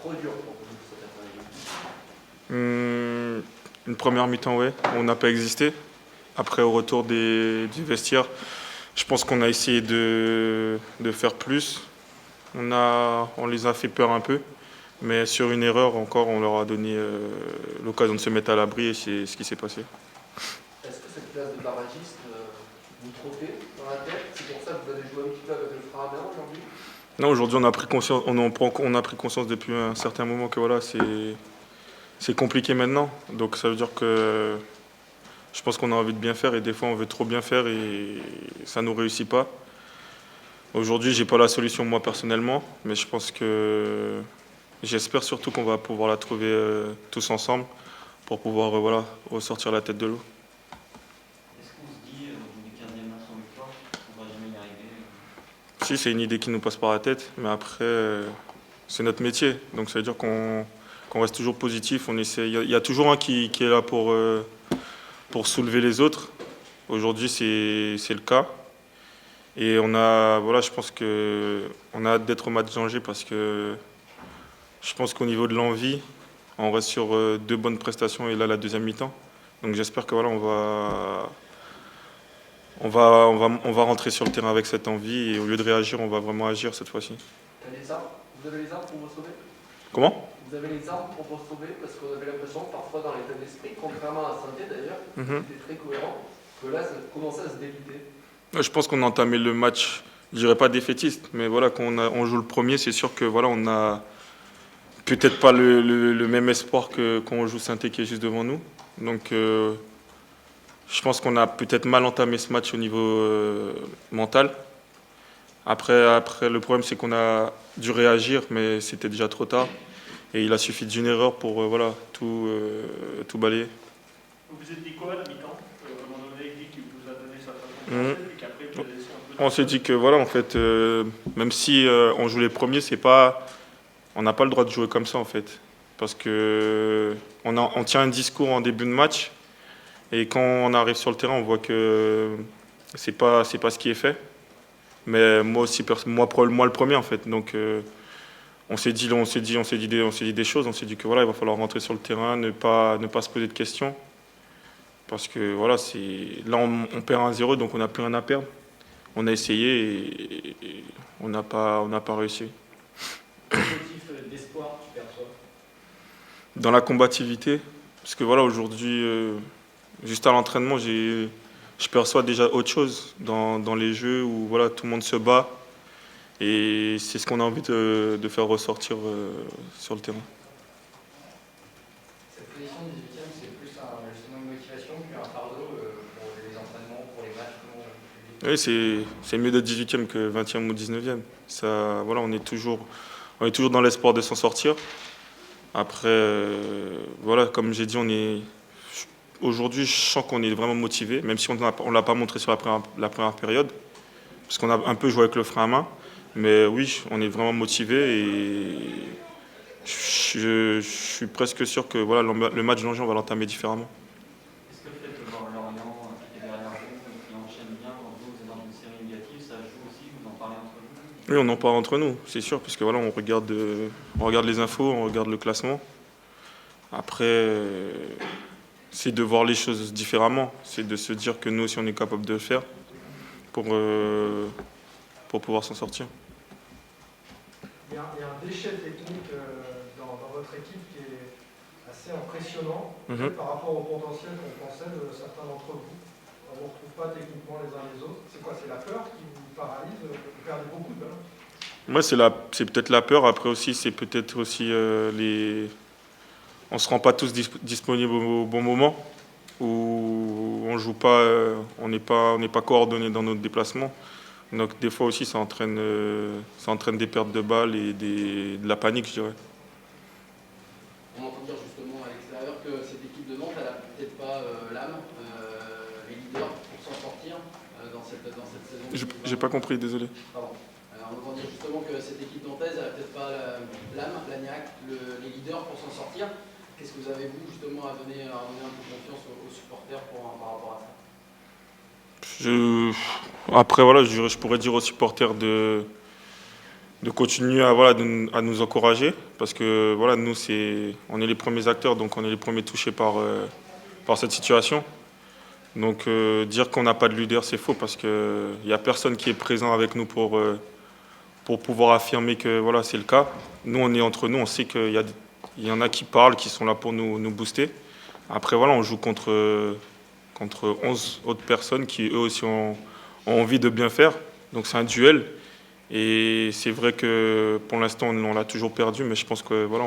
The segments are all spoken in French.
trop dur pour vous cet après-midi? Une première mi-temps, ouais, on n'a pas existé. Après, au retour du vestiaire, je pense qu'on a essayé de faire plus. On les a fait peur un peu, mais sur une erreur encore, on leur a donné l'occasion de se mettre à l'abri et c'est ce qui s'est passé. Est-ce que cette place de barragiste vous trottait dans la tête? C'est pour ça que vous avez joué un petit peu avec le frein à main aujourd'hui? Non, aujourd'hui, on a pris conscience, on a pris conscience depuis un certain moment que voilà, c'est compliqué maintenant. Donc ça veut dire que je pense qu'on a envie de bien faire et des fois on veut trop bien faire et ça nous réussit pas. Aujourd'hui, j'ai pas la solution moi personnellement, mais je pense que j'espère surtout qu'on va pouvoir la trouver tous ensemble pour pouvoir voilà, ressortir la tête de l'eau. Est-ce qu'on se dit, au bout du 15e match en victoire, on va jamais y arriver? Si, c'est une idée qui nous passe par la tête, mais après, c'est notre métier. Donc ça veut dire qu'on reste toujours positif. On essaie. Il y a toujours un qui est là pour soulever les autres. Aujourd'hui, c'est le cas. Et voilà, je pense qu'on a hâte d'être au match d'Angers parce que je pense qu'au niveau de l'envie, on reste sur deux bonnes prestations et là, la deuxième mi-temps. Donc j'espère que voilà, on va rentrer sur le terrain avec cette envie et au lieu de réagir, on va vraiment agir cette fois-ci. Vous avez les armes pour vous sauver? Comment? Vous avez les armes pour vous sauver? Parce qu'on avait l'impression que parfois dans l'état d'esprit, contrairement à Saint-Étienne d'ailleurs, c'était très cohérent, que là ça commençait à se déliter. Je pense qu'on a entamé le match, je dirais pas défaitiste, mais voilà, quand on joue le premier, c'est sûr que voilà, on a peut-être pas le même espoir que quand on joue Saint-Étienne qui est juste devant nous. Donc je pense qu'on a peut-être mal entamé ce match au niveau mental. Après, le problème, c'est qu'on a dû réagir, mais c'était déjà trop tard. Et il a suffi d'une erreur pour voilà, tout balayer. Vous vous êtes dit quoi à la mi-temps? À un moment donné, Guy qui vous a donné sa façon de penser, puis qu'après vous avez laissé un peu. On s'est dit que voilà, en fait, même si on joue les premiers, on n'a pas le droit de jouer comme ça en fait, parce que on tient un discours en début de match et quand on arrive sur le terrain, on voit que c'est pas ce qui est fait. Mais moi aussi, moi le premier en fait. Donc on s'est dit des choses. On s'est dit que voilà, il va falloir rentrer sur le terrain, ne pas se poser de questions, parce que voilà, là on perd 1-0, donc on n'a plus rien à perdre. On a essayé et on n'a pas réussi. Quel motif d'espoir tu perçois? Dans la combativité, parce que voilà, aujourd'hui, juste à l'entraînement, je perçois déjà autre chose dans les jeux où voilà, tout le monde se bat et c'est ce qu'on a envie de faire ressortir sur le terrain. Cette position de 18e, c'est plus justement une motivation qu'un fardeau pour les entraînements, pour les matchs? Oui, c'est mieux d'être 18e que 20e ou 19e. Ça, voilà, on est toujours dans l'espoir de s'en sortir. Après, voilà, comme j'ai dit, aujourd'hui, je sens qu'on est vraiment motivé, même si on ne l'a pas montré sur la première période, parce qu'on a un peu joué avec le frein à main. Mais oui, on est vraiment motivé et je suis presque sûr que voilà, le match d'Angers, on va l'entamer différemment. Est-ce que le fait de voir Lorient qui est derrière vous, qui enchaîne bien, quand vous êtes dans une série négative, ça joue aussi? Vous en parlez entre vous? Oui, on en parle entre nous, c'est sûr, parce que voilà, on regarde les infos, on regarde le classement. Après, c'est de voir les choses différemment, c'est de se dire que nous aussi on est capable de le faire pour pouvoir s'en sortir. Il y a un déchet technique dans votre équipe qui est assez impressionnant par rapport au potentiel qu'on pensait de certains d'entre vous. On ne vous retrouve pas techniquement les uns les autres. C'est quoi? C'est la peur qui vous paralyse? Vous perdez beaucoup de balles? Moi, c'est peut-être la peur. Après aussi, c'est peut-être aussi on se rend pas tous disponibles au bon moment, ou on joue pas, on n'est pas coordonné dans notre déplacement. Donc des fois aussi, ça entraîne des pertes de balles et de la panique, je dirais. On entend dire justement à l'extérieur que cette équipe de Nantes, elle n'a peut-être pas l'âme, les leaders pour s'en sortir dans cette saison. J'ai pas compris, désolé. Pardon. On entend dire justement que cette équipe nantaise, elle n'a peut-être pas l'âme, l'agnac, les leaders pour s'en sortir. Qu'est-ce que vous avez, vous, justement, à donner un peu confiance aux supporters par rapport à ça? Après, voilà, je pourrais dire aux supporters de de continuer à, voilà, à nous encourager, parce que voilà, nous, on est les premiers acteurs, donc on est les premiers touchés par cette situation. Donc dire qu'on n'a pas de leader, c'est faux, parce qu'il n'y a personne qui est présent avec nous pour pouvoir affirmer que voilà, c'est le cas. Nous, on est entre nous, on sait qu'il y en a qui parlent, qui sont là pour nous booster. Après, voilà, on joue contre 11 autres personnes qui, eux aussi, ont envie de bien faire. Donc c'est un duel. Et c'est vrai que pour l'instant, on l'a toujours perdu, mais je pense que voilà,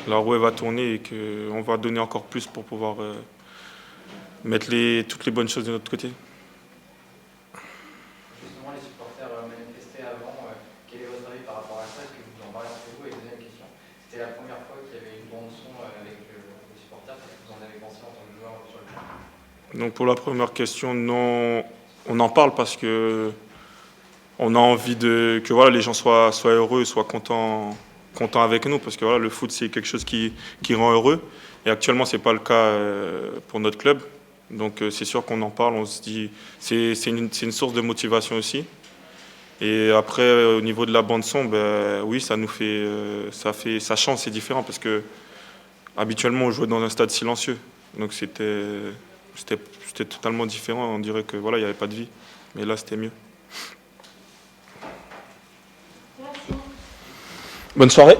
la roue va tourner et qu'on va donner encore plus pour pouvoir mettre toutes les bonnes choses de notre côté. Justement, les supporters manifestaient avant. Quel est votre avis par rapport à ça? Est-ce que vous en parlez entre vous? Et deuxième question, c'était la première fois qu'il y avait une bande son avec les supporters. Qu'est-ce que vous en avez pensé en tant que joueur sur le terrain? Donc pour la première question, non, on en parle parce que on a envie que voilà, les gens soient heureux, soient contents avec nous, parce que voilà, le foot, c'est quelque chose qui rend heureux. Et actuellement, ce n'est pas le cas pour notre club. Donc c'est sûr qu'on en parle, on se dit, c'est une source de motivation aussi. Et après, au niveau de la bande-son, ben, oui, ça nous fait, ça change, c'est différent, parce que habituellement, on jouait dans un stade silencieux. Donc c'était totalement différent, on dirait que voilà, il n'y avait pas de vie. Mais là, c'était mieux. Bonne soirée.